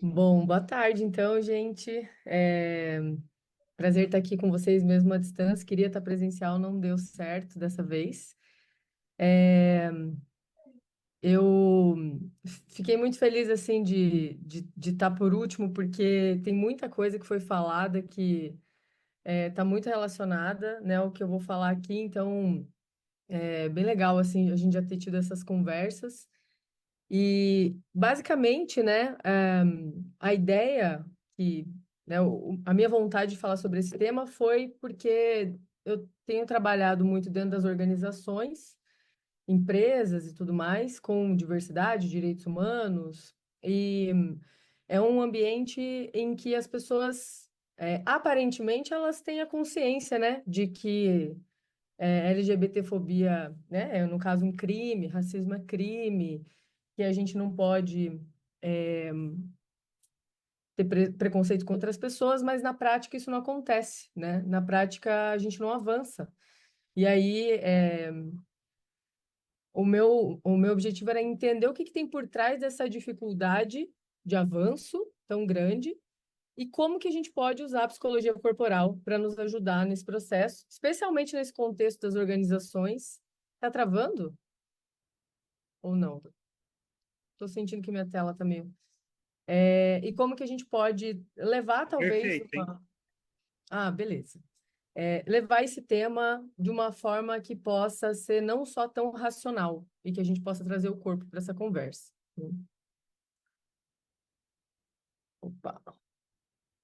Bom, boa tarde, então, gente. Prazer estar aqui com vocês mesmo à distância. Queria estar presencial, não deu certo dessa vez. Eu fiquei muito feliz, assim, de estar por último, porque tem muita coisa que foi falada que está muito relacionada, né, ao que eu vou falar aqui. Então, é bem legal, assim, a gente já ter tido essas conversas. E, basicamente, né, a ideia que, né, a minha vontade de falar sobre esse tema foi porque eu tenho trabalhado muito dentro das organizações, empresas e tudo mais, com diversidade, direitos humanos, e é um ambiente em que as pessoas, aparentemente, elas têm a consciência, né, de que LGBTfobia, né, é, no caso, um crime, racismo é crime, que a gente não pode ter preconceito contra as pessoas, mas na prática isso não acontece, né? Na prática a gente não avança. E aí o meu objetivo era entender o que que tem por trás dessa dificuldade de avanço tão grande e como que a gente pode usar a psicologia corporal para nos ajudar nesse processo, especialmente nesse contexto das organizações. Tá travando ou não? Tô sentindo que minha tela tá meio. E como que a gente pode levar, talvez, Perfeito, hein? uma. Ah, beleza. Levar esse tema de uma forma que possa ser não só tão racional e que a gente possa trazer o corpo para essa conversa. Opa,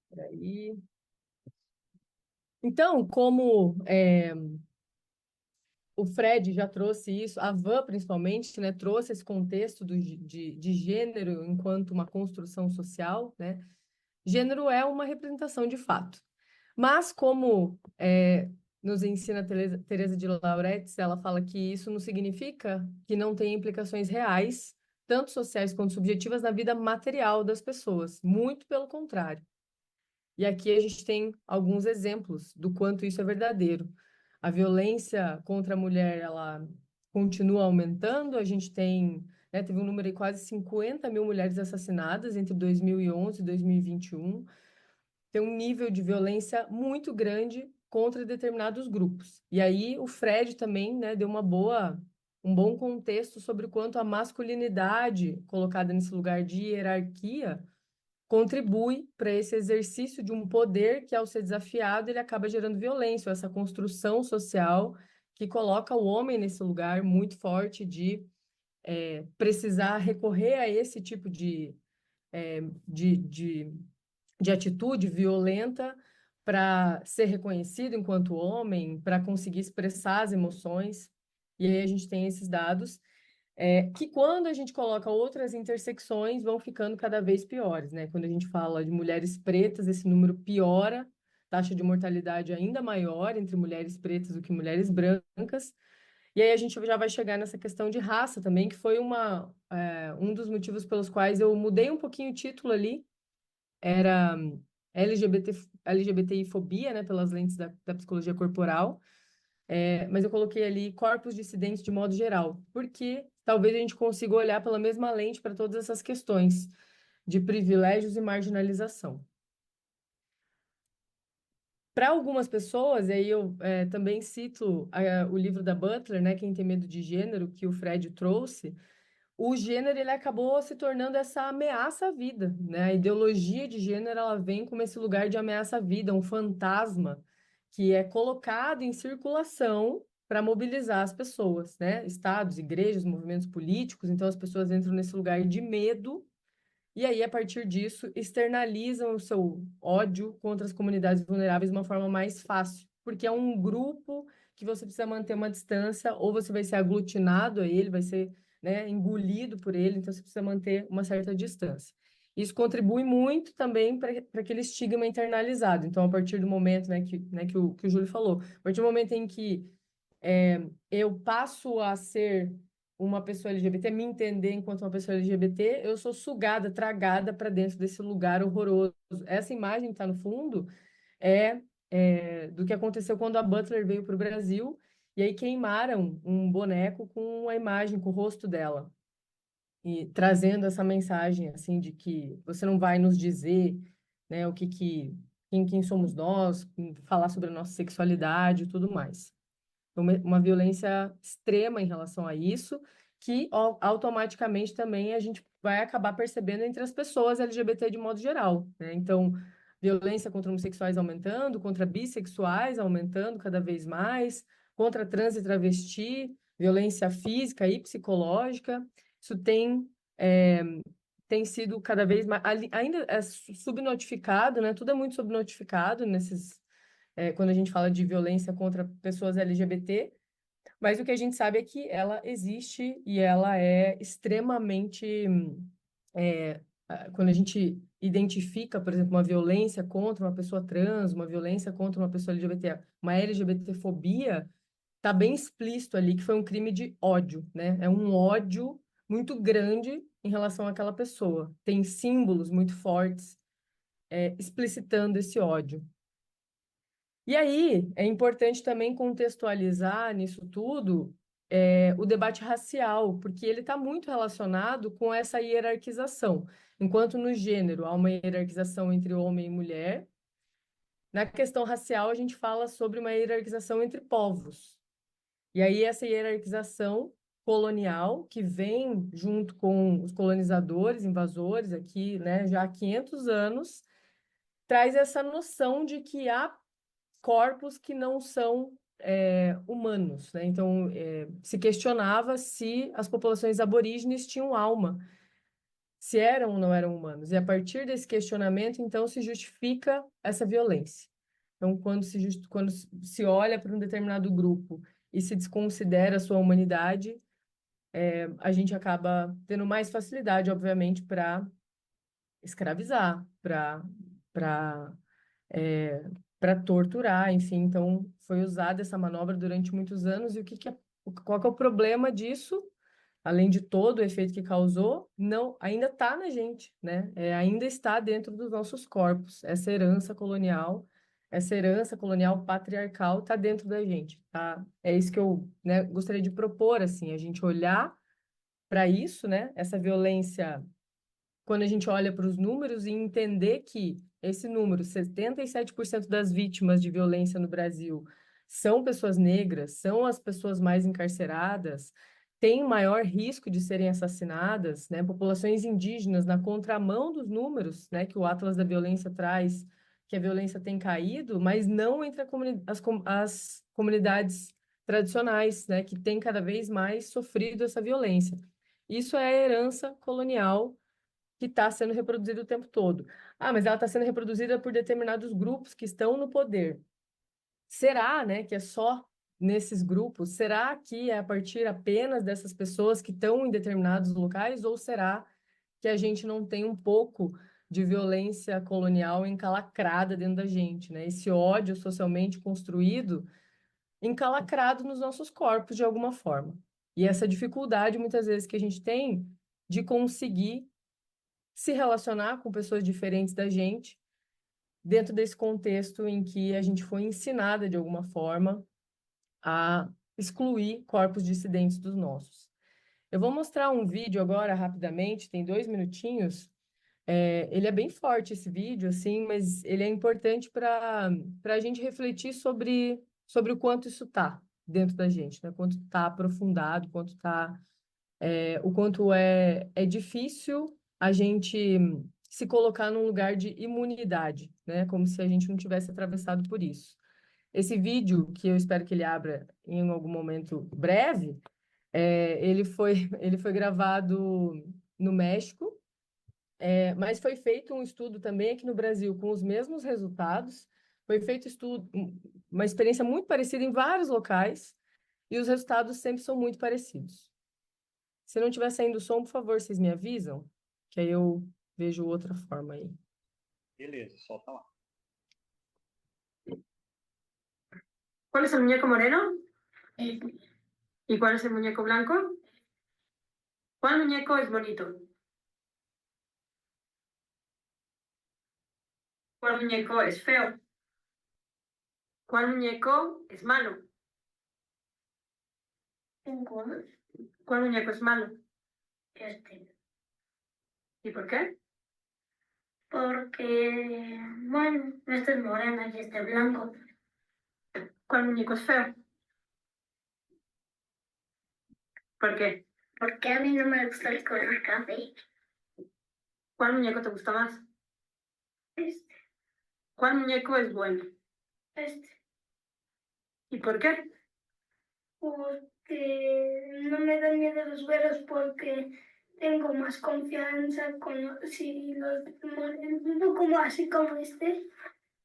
peraí. Então, como o Fred já trouxe isso, a Van principalmente, né, trouxe esse contexto de gênero enquanto uma construção social, né? Gênero é uma representação de fato. Mas como nos ensina a Teresa de Lauretis, ela fala que isso não significa que não tem implicações reais, tanto sociais quanto subjetivas, na vida material das pessoas. Muito pelo contrário. E aqui a gente tem alguns exemplos do quanto isso é verdadeiro. A violência contra a mulher, ela continua aumentando. A gente tem, né, teve um número de quase 50 mil mulheres assassinadas entre 2011 e 2021. Tem um nível de violência muito grande contra determinados grupos. E aí o Fred também, né, deu um bom contexto sobre o quanto a masculinidade colocada nesse lugar de hierarquia contribui para esse exercício de um poder que, ao ser desafiado, ele acaba gerando violência, ou essa construção social que coloca o homem nesse lugar muito forte de precisar recorrer a esse tipo eh, de, de de atitude violenta para ser reconhecido enquanto homem, para conseguir expressar as emoções. E aí a gente tem esses dados, que quando a gente coloca outras intersecções, vão ficando cada vez piores, né? Quando a gente fala de mulheres pretas, esse número piora, taxa de mortalidade ainda maior entre mulheres pretas do que mulheres brancas. E aí a gente já vai chegar nessa questão de raça também, que foi um dos motivos pelos quais eu mudei um pouquinho o título ali, era LGBT, LGBTI-fobia, né, pelas lentes da psicologia corporal, mas eu coloquei ali corpos dissidentes de modo geral, porque talvez a gente consiga olhar pela mesma lente para todas essas questões de privilégios e marginalização. Para algumas pessoas, e aí eu também cito o livro da Butler, né, Quem Tem Medo de Gênero, que o Fred trouxe. O gênero ele acabou se tornando essa ameaça à vida, né? A ideologia de gênero ela vem como esse lugar de ameaça à vida, um fantasma que é colocado em circulação para mobilizar as pessoas, né? Estados, igrejas, movimentos políticos, então as pessoas entram nesse lugar de medo e aí a partir disso externalizam o seu ódio contra as comunidades vulneráveis de uma forma mais fácil, porque é um grupo que você precisa manter uma distância ou você vai ser aglutinado a ele, vai ser né, engolido por ele, então você precisa manter uma certa distância. Isso contribui muito também para aquele estigma internalizado. Então, a partir do momento que o Júlio falou, a partir do momento em que eu passo a ser uma pessoa LGBT, me entender enquanto uma pessoa LGBT, eu sou sugada, tragada para dentro desse lugar horroroso. Essa imagem que está no fundo do que aconteceu quando a Butler veio para o Brasil, e aí queimaram um boneco com a imagem, com o rosto dela. e trazendo essa mensagem assim de que você não vai nos dizer, né, o que que quem somos nós, falar sobre a nossa sexualidade e tudo mais. Uma violência extrema em relação a isso, que automaticamente também a gente vai acabar percebendo entre as pessoas LGBT de modo geral, né? Então, violência contra homossexuais aumentando, contra bissexuais aumentando cada vez mais, contra trans e travesti, violência física e psicológica. Isso é, tem sido cada vez mais, ainda é subnotificado, né? Tudo é muito subnotificado quando a gente fala de violência contra pessoas LGBT, mas o que a gente sabe é que ela existe e ela é extremamente. Quando a gente identifica, por exemplo, uma violência contra uma pessoa trans, uma violência contra uma pessoa LGBT, uma LGBTfobia, está bem explícito ali que foi um crime de ódio, né? É um ódio muito grande em relação àquela pessoa. Tem símbolos muito fortes, explicitando esse ódio. E aí, é importante também contextualizar nisso tudo o debate racial, porque ele está muito relacionado com essa hierarquização. Enquanto no gênero há uma hierarquização entre homem e mulher, na questão racial a gente fala sobre uma hierarquização entre povos. E aí, essa hierarquização colonial, que vem junto com os colonizadores, invasores aqui, né, já há 500 anos, traz essa noção de que há corpos que não são humanos, né? Então, se questionava se as populações aborígenes tinham alma, se eram ou não eram humanos. E a partir desse questionamento, então, se justifica essa violência. Então, quando se olha para um determinado grupo e se desconsidera a sua humanidade, a gente acaba tendo mais facilidade, obviamente, para escravizar, para para torturar, enfim. Então, foi usada essa manobra durante muitos anos. E qual que é o problema disso? Além de todo o efeito que causou, não, ainda está na gente, né? Ainda está dentro dos nossos corpos. Essa herança colonial patriarcal está dentro da gente, tá? É isso que eu, né, gostaria de propor, assim, a gente olhar para isso, né? Essa violência quando a gente olha para os números e entender que esse número, 77% das vítimas de violência no Brasil são pessoas negras, são as pessoas mais encarceradas, têm maior risco de serem assassinadas, né? Populações indígenas na contramão dos números, né, que o Atlas da Violência traz, que a violência tem caído, mas não entre as comunidades tradicionais, né, que têm cada vez mais sofrido essa violência. Isso é a herança colonial que está sendo reproduzida o tempo todo. Ah, mas ela está sendo reproduzida por determinados grupos que estão no poder. Será, né, que é só nesses grupos? Será que é a partir apenas dessas pessoas que estão em determinados locais? Ou será que a gente não tem um pouco de violência colonial encalacrada dentro da gente, né? Esse ódio socialmente construído encalacrado nos nossos corpos de alguma forma. E essa dificuldade, muitas vezes, que a gente tem de conseguir se relacionar com pessoas diferentes da gente, dentro desse contexto em que a gente foi ensinada, de alguma forma, a excluir corpos dissidentes dos nossos. Eu vou mostrar um vídeo agora, rapidamente, tem 2 minutinhos. Ele é bem forte, esse vídeo, assim, mas ele é importante para a gente refletir sobre o quanto isso está dentro da gente, né? Quanto está aprofundado, o quanto é difícil a gente se colocar num lugar de imunidade, né? Como se a gente não tivesse atravessado por isso. Esse vídeo, que eu espero que ele abra em algum momento breve, ele foi gravado no México, mas foi feito um estudo também aqui no Brasil com os mesmos resultados. Foi feito uma experiência muito parecida em vários locais, e os resultados sempre são muito parecidos. Se não estiver saindo som, por favor, vocês me avisam, que aí eu vejo outra forma aí. Beleza, solta lá. ¿Cuál es el muñeco moreno? ¿Y cuál es el muñeco blanco? ¿Cuál muñeco es bonito? ¿Cuál muñeco es feo? ¿Cuál muñeco es malo? ¿Cuál muñeco es malo? Este. ¿Y por qué? Porque, bueno, este es moreno y este es blanco. ¿Cuál muñeco es feo? ¿Por qué? Porque a mí no me gusta el color café. ¿Cuál muñeco te gusta más? Este, ¿Cuál muñeco es bueno? este. ¿Y por qué? Porque no me dan miedo los güeros porque tengo más confianza con si los morenos, no como así como este,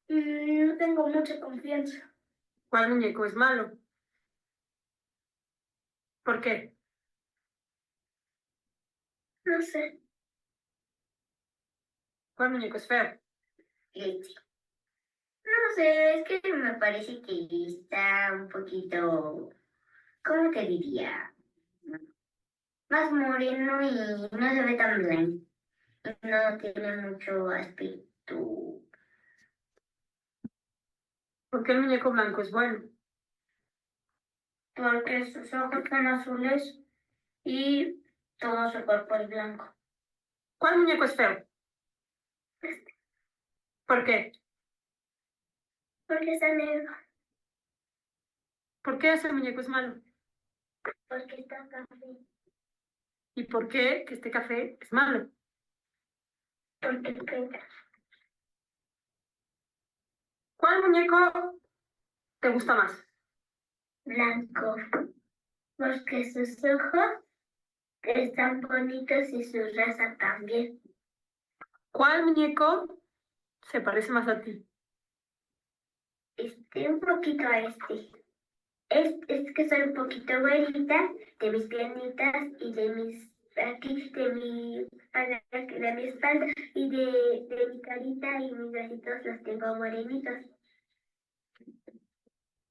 no tengo mucha confianza. ¿Cuál muñeco es malo? ¿Por qué? No sé. ¿Cuál muñeco es feo? Este. No sé, es que me parece que está un poquito, ¿cómo te diría? Más moreno y no se ve tan blanco. No tiene mucho aspecto. ¿Por qué el muñeco blanco es bueno? Porque sus ojos son azules y todo su cuerpo es blanco. ¿Cuál muñeco es feo? ¿Por qué? Porque está negro, ¿Por qué ese muñeco es malo? porque está café, ¿Y por qué que este café es malo? porque está ¿Cuál muñeco te gusta más? blanco, porque sus ojos están bonitos y su raza también. ¿Cuál muñeco se parece más a ti? Un poquito a este. Es que soy un poquito güerita de mis piernitas y de mis aquí, de mi espalda y de mi carita y mis bracitos los tengo morenitos.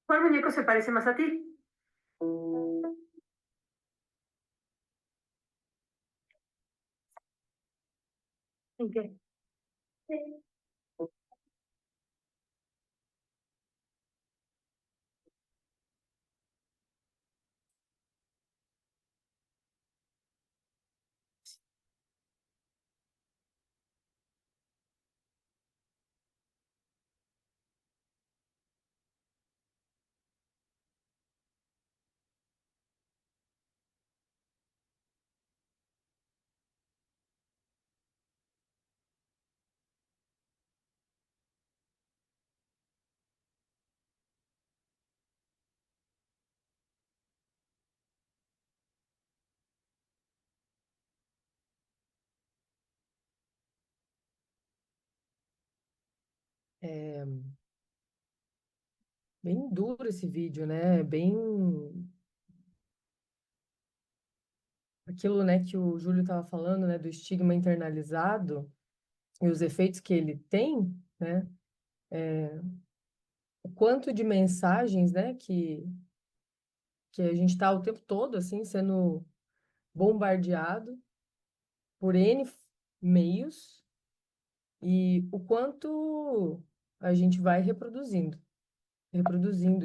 ¿Cuál muñeco se parece más a ti? ¿En qué? Sí. É bem duro esse vídeo, né? Bem aquilo, né, que o Júlio estava falando, né, do estigma internalizado e os efeitos que ele tem, né? O quanto de mensagens, né, que a gente está o tempo todo, assim, sendo bombardeado por N meios e o quanto a gente vai reproduzindo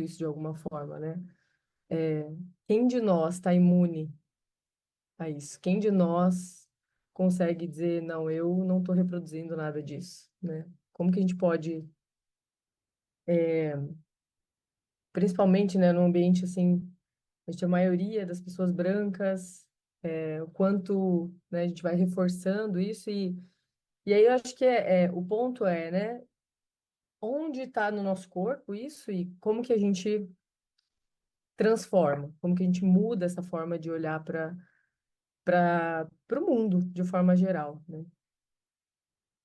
isso de alguma forma, né? Quem de nós está imune a isso? Quem de nós consegue dizer, não, eu não estou reproduzindo nada disso, né? Como que a gente pode, principalmente, né, num ambiente assim, a gente, a maioria das pessoas brancas, o quanto, né, a gente vai reforçando isso e aí eu acho que o ponto é, né, onde está no nosso corpo isso e como que a gente transforma, como que a gente muda essa forma de olhar para o mundo de forma geral, né?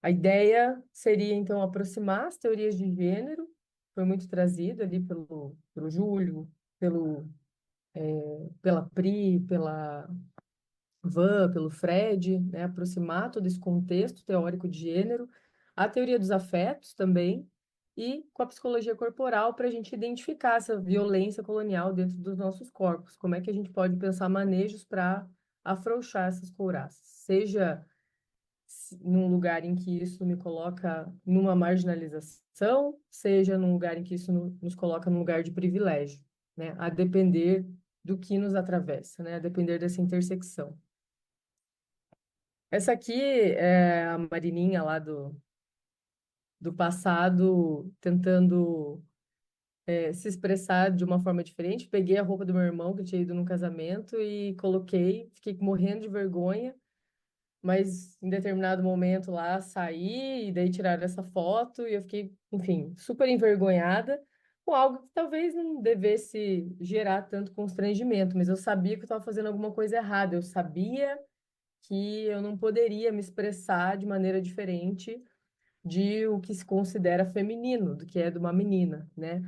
A ideia seria, então, aproximar as teorias de gênero, foi muito trazido ali pelo Júlio, pela Pri, pela Van, pelo Fred, né? Aproximar todo esse contexto teórico de gênero, a teoria dos afetos também, e com a psicologia corporal para a gente identificar essa violência colonial dentro dos nossos corpos. Como é que a gente pode pensar manejos para afrouxar essas couraças, seja num lugar em que isso me coloca numa marginalização, seja num lugar em que isso nos coloca num lugar de privilégio, né? A depender do que nos atravessa, né? A depender dessa intersecção. Essa aqui é a Marininha lá do passado, tentando se expressar de uma forma diferente. Peguei a roupa do meu irmão, que tinha ido num casamento, e coloquei. Fiquei morrendo de vergonha, mas em determinado momento lá saí, e daí tiraram essa foto, e eu fiquei, enfim, super envergonhada, com algo que talvez não devesse gerar tanto constrangimento, mas eu sabia que eu estava fazendo alguma coisa errada, eu sabia que eu não poderia me expressar de maneira diferente de o que se considera feminino, do que é de uma menina, né?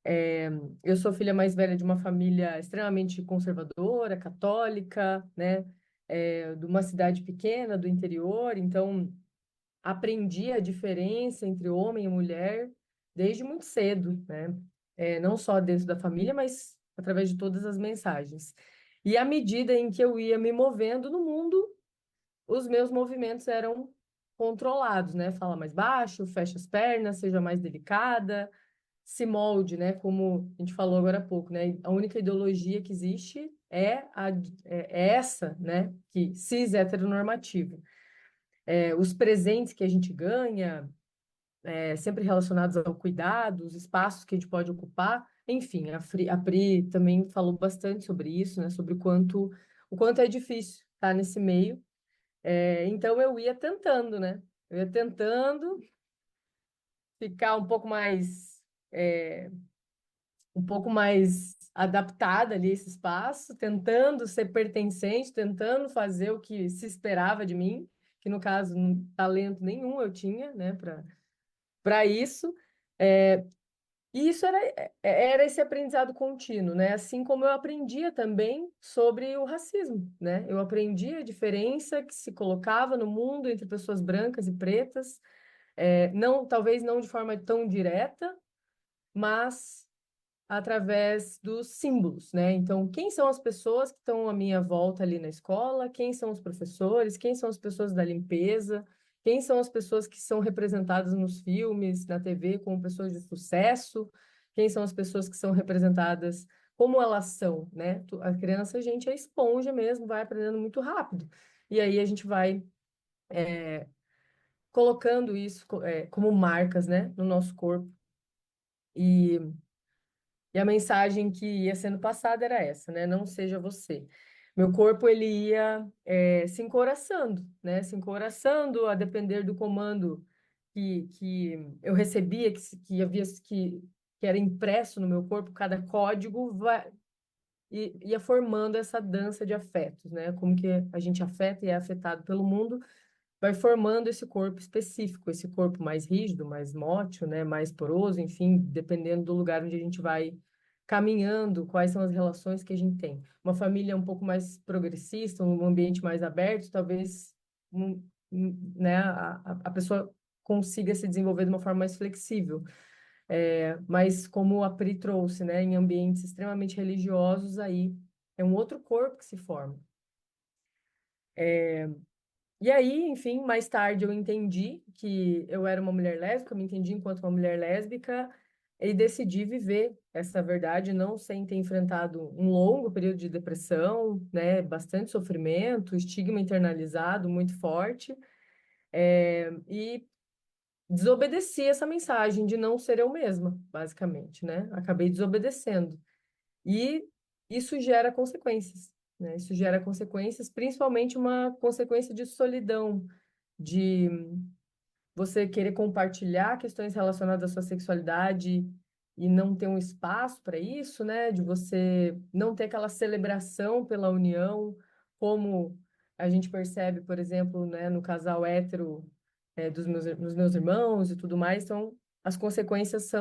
É, eu sou filha mais velha de uma família extremamente conservadora, católica, né? De uma cidade pequena do interior, então aprendi a diferença entre homem e mulher desde muito cedo, né? Não só dentro da família, mas através de todas as mensagens. E à medida em que eu ia me movendo no mundo, os meus movimentos eram controlados, né? Fala mais baixo, fecha as pernas, seja mais delicada, se molde, né? Como a gente falou agora há pouco, né? A única ideologia que existe é essa, né? Que cis heteronormativa. Os presentes que a gente ganha, sempre relacionados ao cuidado, os espaços que a gente pode ocupar, enfim, a Pri também falou bastante sobre isso, né? Sobre o quanto é difícil estar nesse meio. Então eu ia tentando, né? Eu ia tentando ficar um pouco mais adaptada ali a esse espaço, tentando ser pertencente, tentando fazer o que se esperava de mim, que no caso, talento nenhum eu tinha, né, para isso. É, e isso era esse aprendizado contínuo, né? Assim como eu aprendia também sobre o racismo, né? Eu aprendi a diferença que se colocava no mundo entre pessoas brancas e pretas, não, talvez não de forma tão direta, mas através dos símbolos, né? Então, quem são as pessoas que estão à minha volta ali na escola? Quem são os professores? Quem são as pessoas da limpeza? Quem são as pessoas que são representadas nos filmes, na TV, como pessoas de sucesso? Quem são as pessoas que são representadas como elas são, né? A criança, a gente é esponja mesmo, vai aprendendo muito rápido. E aí a gente vai colocando isso como marcas, né, no nosso corpo. E E a mensagem que ia sendo passada era essa, né? Não seja você. Meu corpo, ele ia se encouraçando, né? Se encouraçando a depender do comando que eu recebia, que era impresso no meu corpo, cada código ia formando essa dança de afetos, né? Como que a gente afeta e é afetado pelo mundo, vai formando esse corpo específico, esse corpo mais rígido, mais mótil, né, mais poroso, enfim, dependendo do lugar onde a gente vai caminhando, quais são as relações que a gente tem. Uma família um pouco mais progressista, um ambiente mais aberto, talvez, né, a pessoa consiga se desenvolver de uma forma mais flexível. Mas como a Pri trouxe, né, em ambientes extremamente religiosos, aí é um outro corpo que se forma. E aí, enfim, mais tarde eu entendi que eu era uma mulher lésbica, eu me entendi enquanto uma mulher lésbica e decidi viver essa verdade, não sem ter enfrentado um longo período de depressão, né, bastante sofrimento, estigma internalizado muito forte, e desobedeci essa mensagem de não ser eu mesma, basicamente, né? Acabei desobedecendo. E isso gera consequências, né? Isso gera consequências, principalmente uma consequência de solidão, de você querer compartilhar questões relacionadas à sua sexualidade e não ter um espaço para isso, né? De você não ter aquela celebração pela união, como a gente percebe, por exemplo, né, no casal hétero, dos meus irmãos e tudo mais. Então, as consequências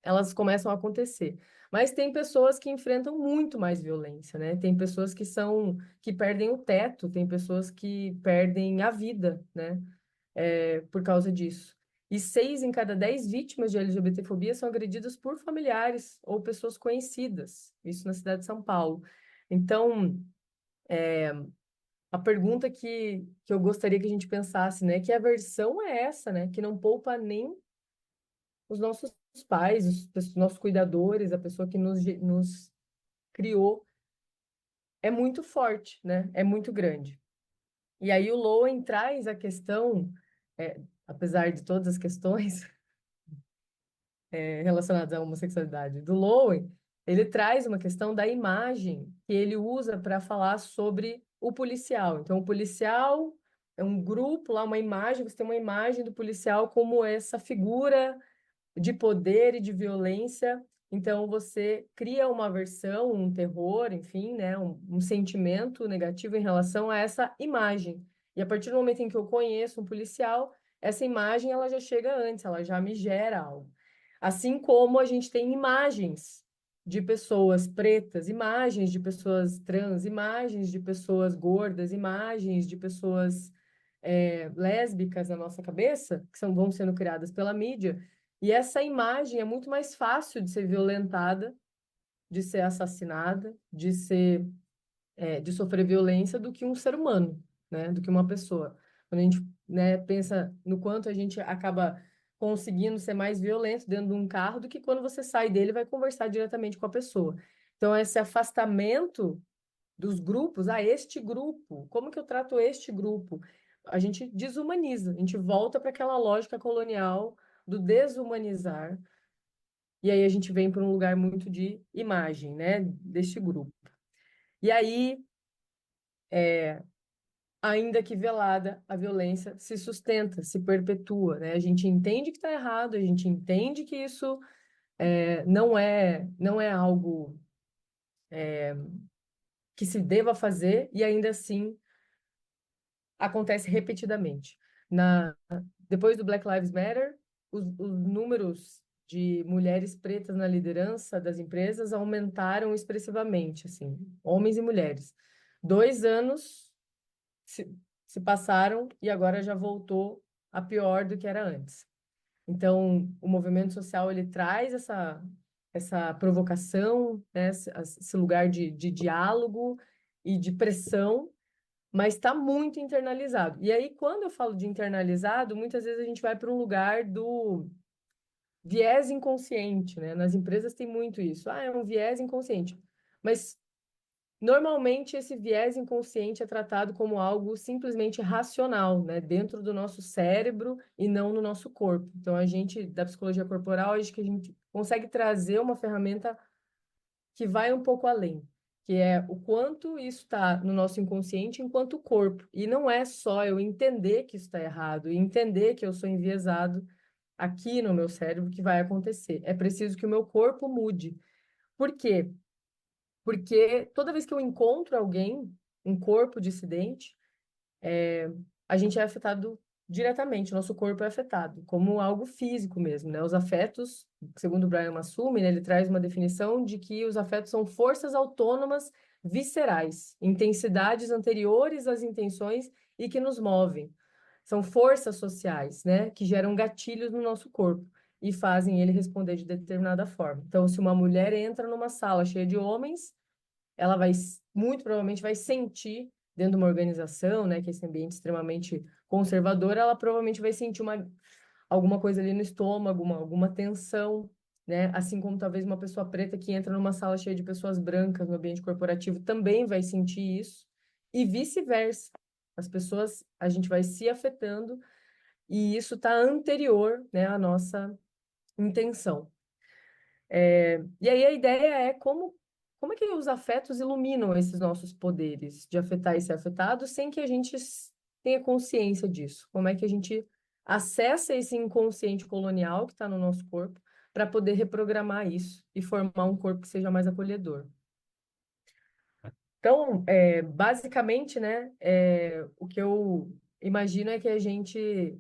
elas começam a acontecer. Mas tem pessoas que enfrentam muito mais violência, né? Tem pessoas que perdem o teto, tem pessoas que perdem a vida, né? Por causa disso. E 6 em cada 10 vítimas de LGBTfobia são agredidas por familiares ou pessoas conhecidas, isso na cidade de São Paulo. Então, a pergunta que eu gostaria que a gente pensasse, né? Que aversão é essa, né? Que não poupa nem os nossos pais, os nossos cuidadores, a pessoa que nos criou, é muito forte, né? É muito grande. E aí o Lowen traz a questão, apesar de todas as questões relacionadas à homossexualidade do Lowen, ele traz uma questão da imagem que ele usa para falar sobre o policial. Então, o policial é um grupo lá, uma imagem, você tem uma imagem do policial como essa figura de poder e de violência. Então, você cria uma aversão, um terror, enfim, né, um sentimento negativo em relação a essa imagem. E a partir do momento em que eu conheço um policial, essa imagem ela já chega antes, ela já me gera algo. Assim como a gente tem imagens de pessoas pretas, imagens de pessoas trans, imagens de pessoas gordas, imagens de pessoas lésbicas na nossa cabeça, que vão sendo criadas pela mídia, e essa imagem é muito mais fácil de ser violentada, de ser assassinada, de sofrer violência do que um ser humano, né? Do que uma pessoa. Quando a gente, né, pensa no quanto a gente acaba conseguindo ser mais violento dentro de um carro do que quando você sai dele e vai conversar diretamente com a pessoa. Então, esse afastamento dos grupos, este grupo, como que eu trato este grupo? A gente desumaniza, a gente volta para aquela lógica colonial do desumanizar, e aí a gente vem para um lugar muito de imagem, né, deste grupo. E aí, ainda que velada, a violência se sustenta, se perpetua, né? A gente entende que está errado, a gente entende que isso não é algo que se deva fazer, e ainda assim acontece repetidamente. Depois do Black Lives Matter, os números de mulheres pretas na liderança das empresas aumentaram expressivamente, assim, homens e mulheres. 2 anos se passaram e agora já voltou a pior do que era antes. Então, o movimento social ele traz essa provocação, né, esse lugar de diálogo e de pressão, mas está muito internalizado. E aí, quando eu falo de internalizado, muitas vezes a gente vai para um lugar do viés inconsciente, né? Nas empresas tem muito isso. Ah, é um viés inconsciente. Mas, normalmente, esse viés inconsciente é tratado como algo simplesmente racional, né? Dentro do nosso cérebro e não no nosso corpo. Então, a gente, da psicologia corporal, acho que a gente consegue trazer uma ferramenta que vai um pouco além, que é o quanto isso está no nosso inconsciente enquanto corpo. E não é só eu entender que isso está errado e entender que eu sou enviesado aqui no meu cérebro que vai acontecer. É preciso que o meu corpo mude. Por quê? Porque toda vez que eu encontro alguém, um corpo dissidente, a gente é afetado diretamente, nosso corpo é afetado, como algo físico mesmo, né? Os afetos, segundo o Brian Massumi, né, ele traz uma definição de que os afetos são forças autônomas viscerais, intensidades anteriores às intenções e que nos movem. São forças sociais, né, que geram gatilhos no nosso corpo e fazem ele responder de determinada forma. Então, se uma mulher entra numa sala cheia de homens, ela vai, muito provavelmente, vai sentir dentro de uma organização, né, que é esse ambiente extremamente conservador, ela provavelmente vai sentir alguma coisa ali no estômago, alguma tensão, né? Assim como talvez uma pessoa preta que entra numa sala cheia de pessoas brancas no ambiente corporativo também vai sentir isso, e vice-versa. As pessoas, a gente vai se afetando, e isso está anterior, né, à nossa intenção. E aí a ideia é como é que os afetos iluminam esses nossos poderes de afetar e ser afetado sem que a gente tenha consciência disso? Como é que a gente acessa esse inconsciente colonial que está no nosso corpo para poder reprogramar isso e formar um corpo que seja mais acolhedor? Então, basicamente, né, o que eu imagino é que a gente,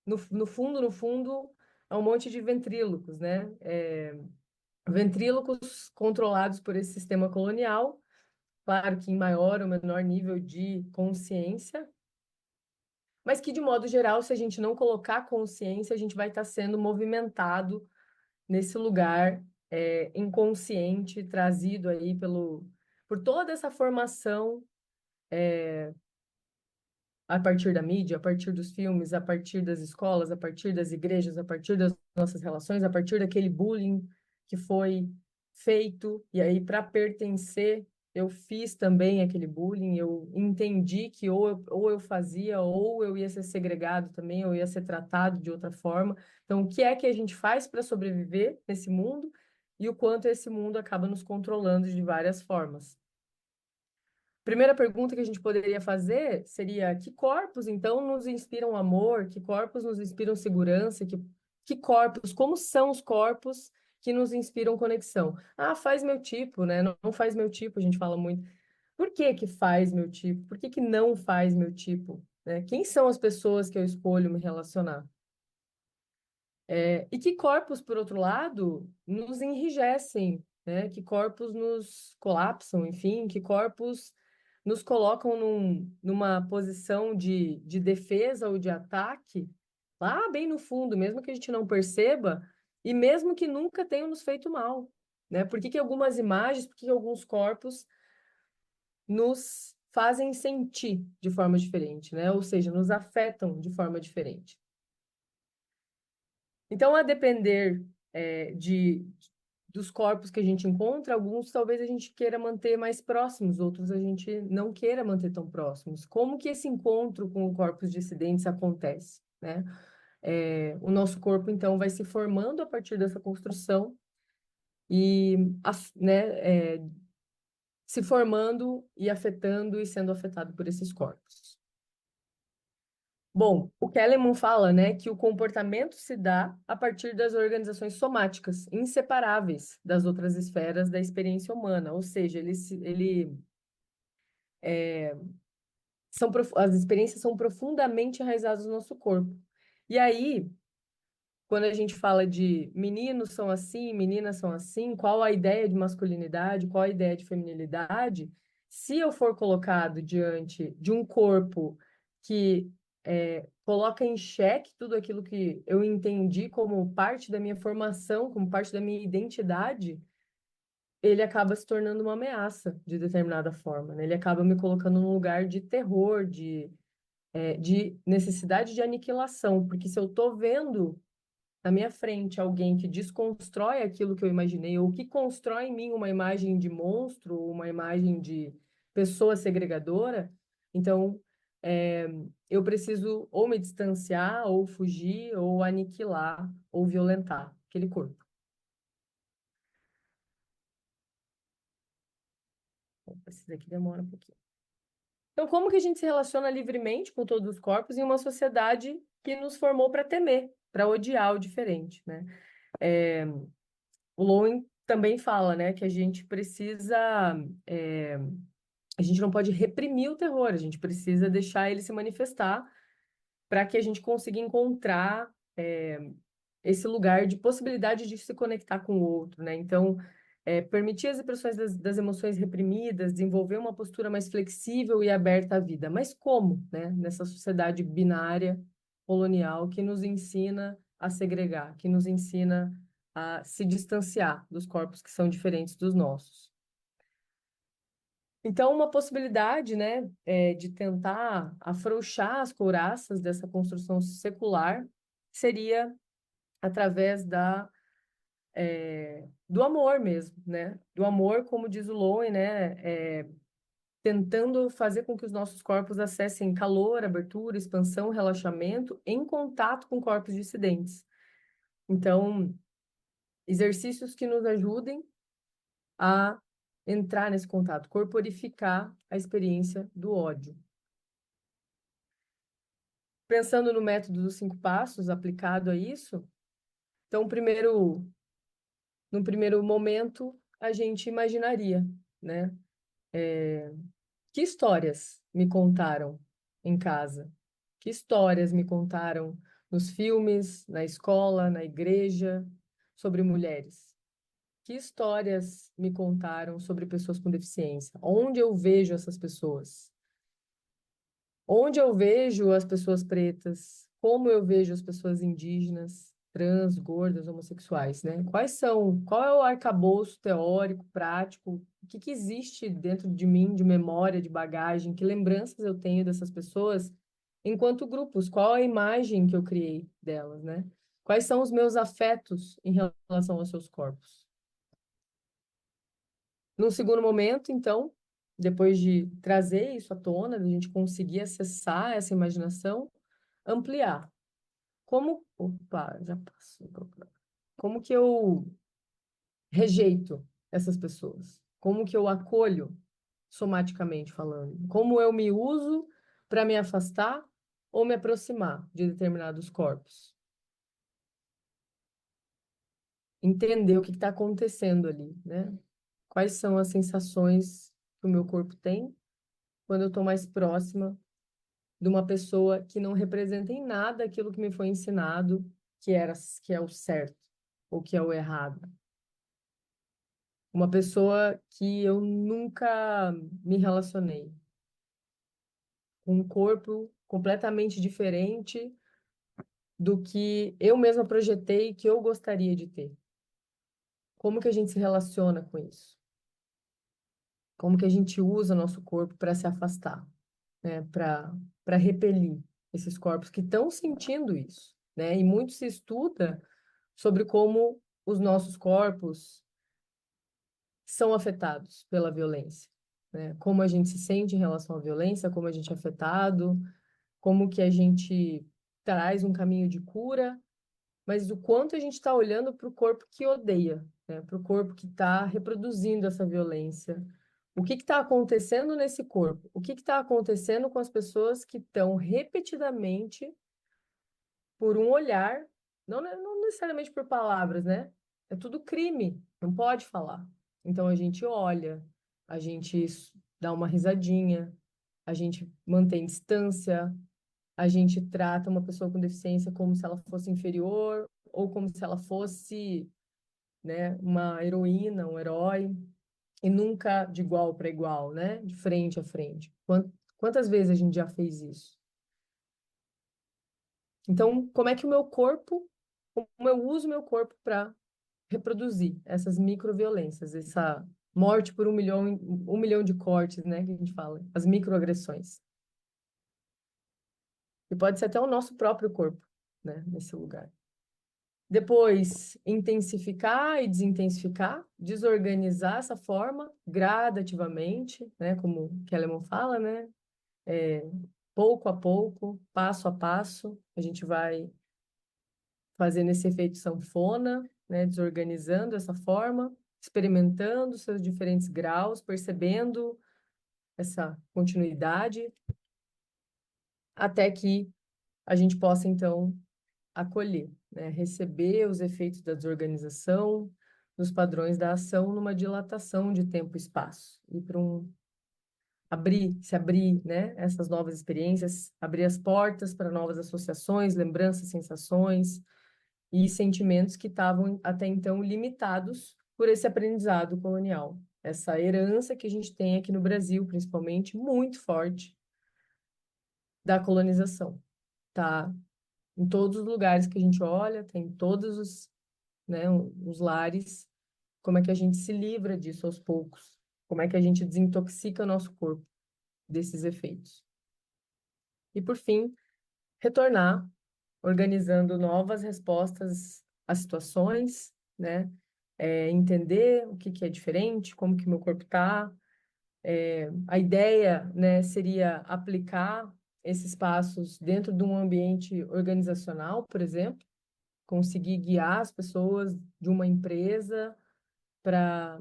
no fundo, é um monte de ventrílocos, né? Ventrílocos controlados por esse sistema colonial, claro que em maior ou menor nível de consciência, mas que, de modo geral, se a gente não colocar consciência, a gente vai estar sendo movimentado nesse lugar inconsciente, trazido aí por toda essa formação a partir da mídia, a partir dos filmes, a partir das escolas, a partir das igrejas, a partir das nossas relações, a partir daquele bullying que foi feito, e aí para pertencer eu fiz também aquele bullying, eu entendi que ou eu fazia, ou eu ia ser segregado também, ou ia ser tratado de outra forma. Então, o que é que a gente faz para sobreviver nesse mundo e o quanto esse mundo acaba nos controlando de várias formas. Primeira pergunta que a gente poderia fazer seria: que corpos, então, nos inspiram amor? Que corpos nos inspiram segurança? Que corpos, como são os corpos que nos inspiram conexão? Ah, faz meu tipo, né? Não faz meu tipo, a gente fala muito. Por que que faz meu tipo? Por que que não faz meu tipo? Né? Quem são as pessoas que eu escolho me relacionar? E que corpos, por outro lado, nos enrijecem, né? Que corpos nos colapsam, enfim, que corpos nos colocam numa posição de defesa ou de ataque, lá bem no fundo, mesmo que a gente não perceba, e mesmo que nunca tenham nos feito mal, né? Por que que algumas imagens, por que que alguns corpos nos fazem sentir de forma diferente, né? Ou seja, nos afetam de forma diferente. Então, a depender dos corpos que a gente encontra, alguns talvez a gente queira manter mais próximos, outros a gente não queira manter tão próximos. Como que esse encontro com corpos dissidentes acontece, né? O nosso corpo, então, vai se formando a partir dessa construção e, né, se formando e afetando e sendo afetado por esses corpos. Bom, o Kellerman fala, né, que o comportamento se dá a partir das organizações somáticas, inseparáveis das outras esferas da experiência humana, ou seja, as experiências são profundamente enraizadas no nosso corpo. E aí, quando a gente fala de meninos são assim, meninas são assim, qual a ideia de masculinidade, qual a ideia de feminilidade, se eu for colocado diante de um corpo que coloca em xeque tudo aquilo que eu entendi como parte da minha formação, como parte da minha identidade, ele acaba se tornando uma ameaça de determinada forma, né? Ele acaba me colocando num lugar de terror, de necessidade de aniquilação, porque se eu estou vendo na minha frente alguém que desconstrói aquilo que eu imaginei, ou que constrói em mim uma imagem de monstro, uma imagem de pessoa segregadora, então eu preciso ou me distanciar, ou fugir, ou aniquilar, ou violentar aquele corpo. Esse daqui demora um pouquinho. Então, como que a gente se relaciona livremente com todos os corpos em uma sociedade que nos formou para temer, para odiar o diferente, né? O Lowen também fala, né, que a gente precisa, a gente não pode reprimir o terror, a gente precisa deixar ele se manifestar para que a gente consiga encontrar esse lugar de possibilidade de se conectar com o outro, né? Então, permitir as expressões das emoções reprimidas, desenvolver uma postura mais flexível e aberta à vida. Mas como, né? Nessa sociedade binária, colonial, que nos ensina a segregar, que nos ensina a se distanciar dos corpos que são diferentes dos nossos. Então, uma possibilidade, né, de tentar afrouxar as couraças dessa construção secular seria através do amor mesmo, né? Do amor, como diz o Lowen, né? Tentando fazer com que os nossos corpos acessem calor, abertura, expansão, relaxamento em contato com corpos dissidentes. Então, exercícios que nos ajudem a entrar nesse contato, corporificar a experiência do ódio. Pensando no método dos 5 passos aplicado a isso, então, no primeiro momento, a gente imaginaria, né? Que histórias me contaram em casa? Que histórias me contaram nos filmes, na escola, na igreja, sobre mulheres? Que histórias me contaram sobre pessoas com deficiência? Onde eu vejo essas pessoas? Onde eu vejo as pessoas pretas? Como eu vejo as pessoas indígenas, trans, gordas, homossexuais, né? Qual é o arcabouço teórico, prático? O que que existe dentro de mim, de memória, de bagagem? Que lembranças eu tenho dessas pessoas enquanto grupos? Qual a imagem que eu criei delas, né? Quais são os meus afetos em relação aos seus corpos? Num segundo momento, então, depois de trazer isso à tona, da gente conseguir acessar essa imaginação, ampliar. Opa, já passou. Como que eu rejeito essas pessoas? Como que eu acolho, somaticamente falando? Como eu me uso para me afastar ou me aproximar de determinados corpos? Entender o que está acontecendo ali, né? Quais são as sensações que o meu corpo tem quando eu estou mais próxima de uma pessoa que não representa em nada aquilo que me foi ensinado que é o certo ou que é o errado. Uma pessoa que eu nunca me relacionei, com um corpo completamente diferente do que eu mesma projetei que eu gostaria de ter. Como que a gente se relaciona com isso? Como que a gente usa nosso corpo para se afastar, né? Para repelir esses corpos que estão sentindo isso, né? E muito se estuda sobre como os nossos corpos são afetados pela violência, né? Como a gente se sente em relação à violência, como a gente é afetado, como que a gente traz um caminho de cura, mas o quanto a gente está olhando para o corpo que odeia, né? Para o corpo que está reproduzindo essa violência. O que está acontecendo nesse corpo? O que está acontecendo com as pessoas que estão repetidamente, por um olhar, não necessariamente por palavras, né? É tudo crime, não pode falar. Então a gente olha, a gente dá uma risadinha, a gente mantém distância, a gente trata uma pessoa com deficiência como se ela fosse inferior ou como se ela fosse, né, uma heroína, um herói, e nunca de igual para igual, né? De frente a frente. Quantas vezes a gente já fez isso? Então, como é que o meu corpo, como eu uso o meu corpo para reproduzir essas microviolências, essa morte por 1 milhão de cortes, né, que a gente fala, as microagressões. E pode ser até o nosso próprio corpo, né, nesse lugar. Depois, intensificar e desintensificar, desorganizar essa forma gradativamente, né, como o Kellerman fala, né, pouco a pouco, passo a passo, a gente vai fazendo esse efeito sanfona, né, desorganizando essa forma, experimentando seus diferentes graus, percebendo essa continuidade, até que a gente possa, então, acolher, né, receber os efeitos da desorganização, dos padrões da ação numa dilatação de tempo e espaço, e para se abrir, né, essas novas experiências, abrir as portas para novas associações, lembranças, sensações, e sentimentos que estavam até então limitados por esse aprendizado colonial. Essa herança que a gente tem aqui no Brasil, principalmente, muito forte, da colonização. Tá em todos os lugares que a gente olha, tem em todos os, né, os lares. Como é que a gente se livra disso aos poucos? Como é que a gente desintoxica o nosso corpo desses efeitos? E, por fim, retornar organizando novas respostas às situações, né? Entender o que é diferente, como que meu corpo está. A ideia, né, seria aplicar esses passos dentro de um ambiente organizacional, por exemplo, conseguir guiar as pessoas de uma empresa para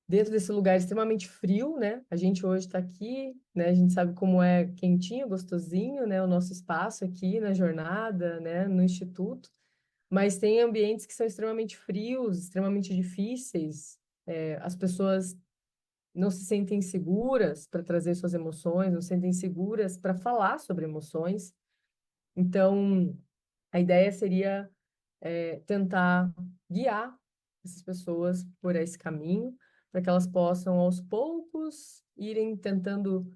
dentro desse lugar extremamente frio, né? A gente hoje está aqui, né? A gente sabe como é quentinho, gostosinho, né? O nosso espaço aqui na jornada, né? No instituto. Mas tem ambientes que são extremamente frios, extremamente difíceis. As pessoas não se sentem seguras para trazer suas emoções, não se sentem seguras para falar sobre emoções. Então, a ideia seria tentar guiar essas pessoas por esse caminho, para que elas possam, aos poucos, irem tentando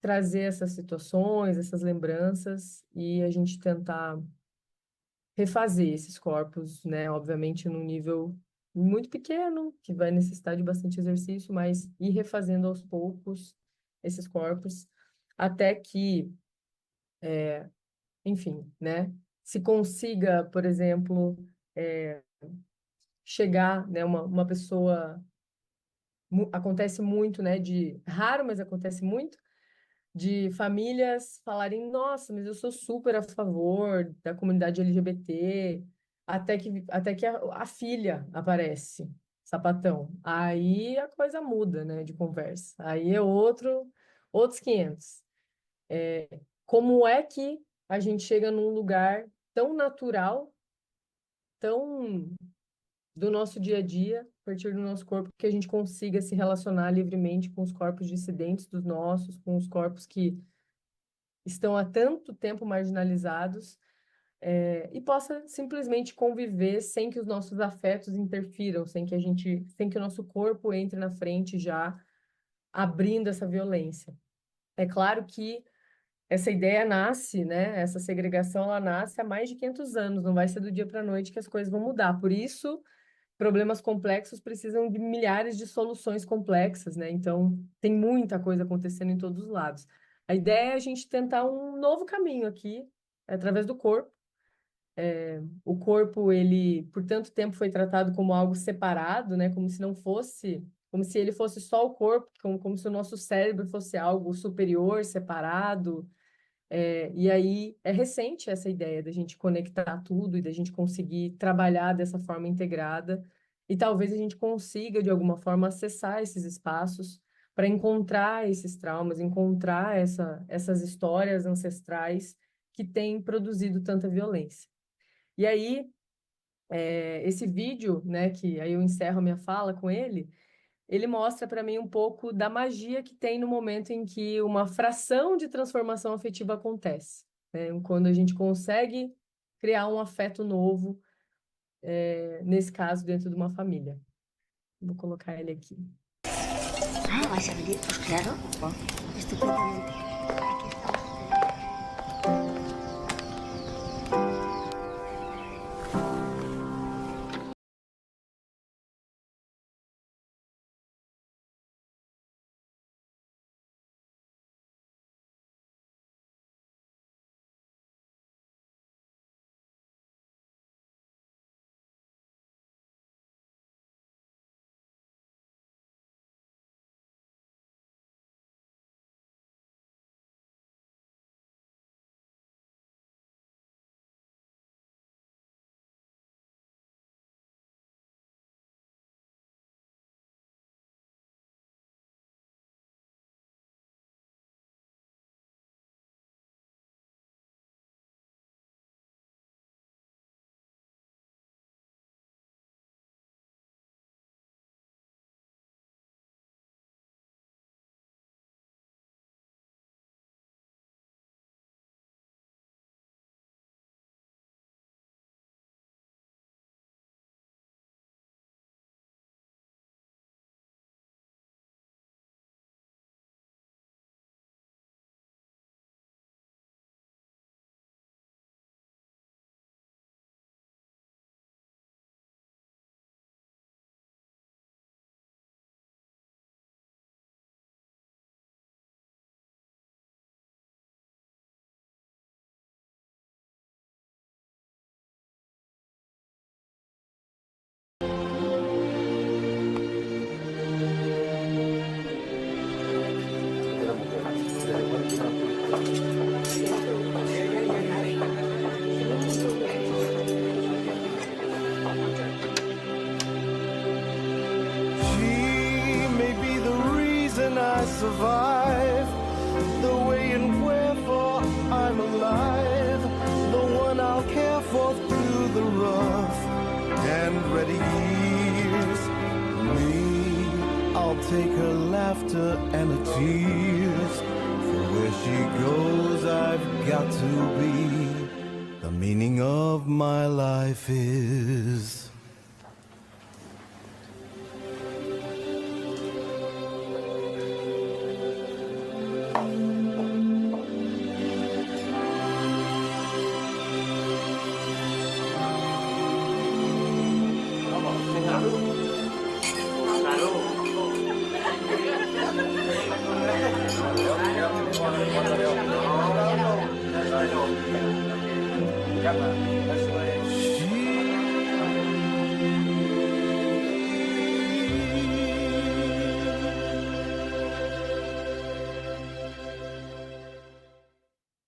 trazer essas situações, essas lembranças, e a gente tentar refazer esses corpos, né? Obviamente, num nível muito pequeno, que vai necessitar de bastante exercício, mas ir refazendo aos poucos esses corpos, até que, enfim, né? Se consiga, por exemplo, chegar, né? Uma pessoa acontece muito, né, raro, mas acontece muito, de famílias falarem, nossa, mas eu sou super a favor da comunidade LGBT, até que a filha aparece, sapatão. Aí a coisa muda, né, de conversa. Aí é outros 500. Como é que a gente chega num lugar tão natural, tão do nosso dia a dia, a partir do nosso corpo, que a gente consiga se relacionar livremente com os corpos dissidentes dos nossos, com os corpos que estão há tanto tempo marginalizados, e possa simplesmente conviver sem que os nossos afetos interfiram, sem que o nosso corpo entre na frente já abrindo essa violência. É claro que essa ideia nasce, né? Essa segregação, ela nasce há mais de 500 anos, não vai ser do dia para a noite que as coisas vão mudar. Por isso, problemas complexos precisam de milhares de soluções complexas, né? Então, tem muita coisa acontecendo em todos os lados. A ideia é a gente tentar um novo caminho aqui, através do corpo. O corpo, ele, por tanto tempo, foi tratado como algo separado, né? Como se não fosse, como se ele fosse só o corpo, como se o nosso cérebro fosse algo superior, separado. E aí é recente essa ideia da gente conectar tudo e da gente conseguir trabalhar dessa forma integrada. E talvez a gente consiga, de alguma forma, acessar esses espaços para encontrar esses traumas, encontrar essas histórias ancestrais que têm produzido tanta violência. E aí, esse vídeo, né, que aí eu encerro a minha fala com ele mostra para mim um pouco da magia que tem no momento em que uma fração de transformação afetiva acontece, né? Quando a gente consegue criar um afeto novo, nesse caso, dentro de uma família. Vou colocar ele aqui. Ah, ¿vais a venir? Pues claro, estupendamente. Aquí estamos. Survive the way and wherefore I'm alive, the one I'll care for through the rough and ready years. Me, I'll take her laughter and her tears, for where she goes I've got to be. The meaning of my life is Ya,